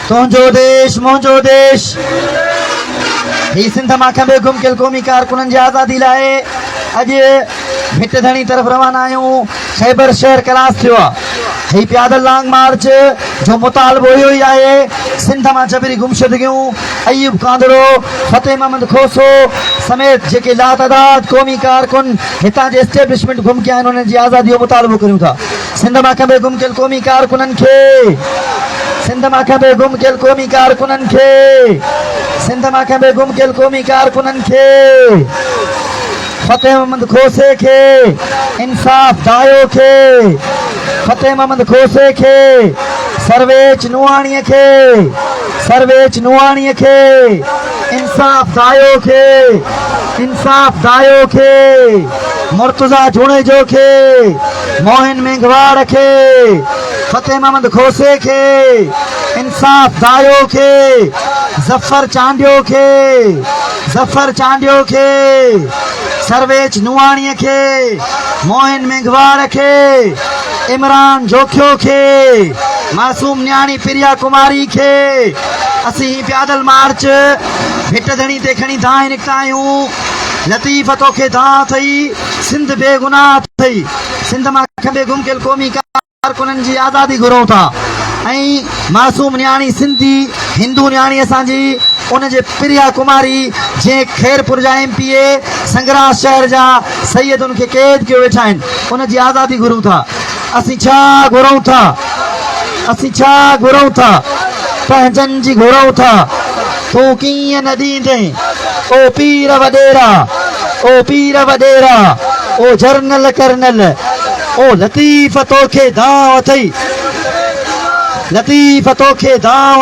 तुंहिंजो देश मुंहिंजो देश ही सिंध माखा में गुमकियल क़ौमी कारकुननि जी आज़ादी लाइ अॼु भिट धणी तरफ़ रवाना आहियूं। खैबर शहर क्लास थियो आहे। ही पैदल लॉन्ग मार्च जो मुतालबो इहो ई आहे सिंध मां जबरी गुमशुदगियूं अयूब कांदड़ो फतेह महमद खोसो समेत जेके लातदाद क़ौमी कारकुन हितां जे एस्टेब्लिशमेंट गुम कया आहिनि उन्हनि जी आज़ादी जो मुतालबो करियूं था। सिंध माखा में गुमकियल क़ौमी कारकुननि खे सिंध माखा में गुमकियल क़ौमी कारकुननि खे सिंध माखा में गुमकियल क़ौमी कारकुननि खे फतेह महमद खोसे के इंसाफ दायो के फतेह महमद खोसे के सर्वेच नुआणीअ के इंसाफ दायो के मुर्तजा जुणेजो के मोहन मेघवाड़ के फतेह महमद खोसे के इंसाफ दायो के जफर चांडियो के सर्वेच नुआणीअ के मोहन मेघवाड़ के इमरान जोखियो के मासूम न्याणी प्रिया कुमारी के असी पैदल मार्च भिट धणी ते खणी दाएं निकिता आहियूं। लतीफ़ तोखे दां थई सिंध बेगुनाह थई। सिंध मां खंबे गुमकियल क़ौमी कारकुननि जी आज़ादी घुरूं था ऐं मासूम न्याणी सिंधी हिंदू न्याणी असांजी उन जे प्रिया कुमारी जंहिं खैरपुर जा MPA संगराज शहर जा सैयद उनखे क़ैद कयो वेठा आहिनि उन जी आज़ादी घुरूं था। असीं छा घुरूं था पंहिंजनि जी घुरूं था। तूं कीअं न ॾींदे ओ पीर वॾेरा ओ जर्नल कर्नल ओ लतीफ़ तोखे दांव अथई लतीफ़ तोखे दांव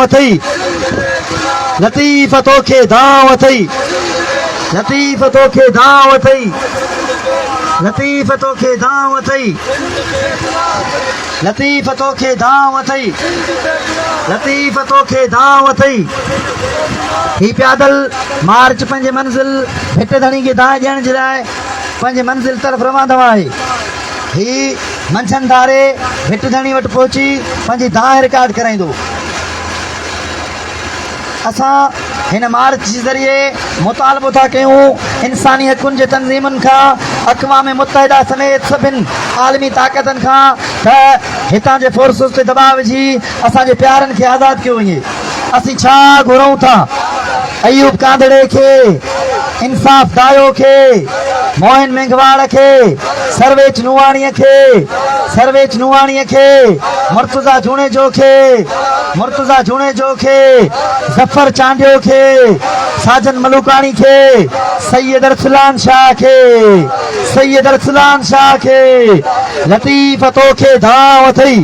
अथई ही पैदल मार्च पंहिंजे मंज़िल भिट धणी खे दांह ॾियण जे लाइ पंहिंजे मंज़िल तरफ़ रवाना आहे। ही मंझंदि धारे भिट धणी वटि पहुची पंहिंजी दांह रिकॉर्ड कराईंदो। असां हिन मार्च जे ज़रिए मुतालबो था कयूं इंसानी हक़ुनि जे तंज़ीमुनि खां अक़वाम मुत्तहिदा समेत सभिनी आलमी ताक़तनि खां त हितां जे फोर्सिस ते दबाव विझी असांजे प्यारनि खे आज़ादु कयो वञे। असीं छा घुरूं था? अयूब कांदड़े खे इंसाफ दायो खे मोहन मेघवाड़ के सर्वेच नुआणीअ के मुर्तजा जुणेजो के जफर चांडियो के साजन मलूकानी के सैयद अरसलान शाह के लतीफ़ तोखे दांव अथई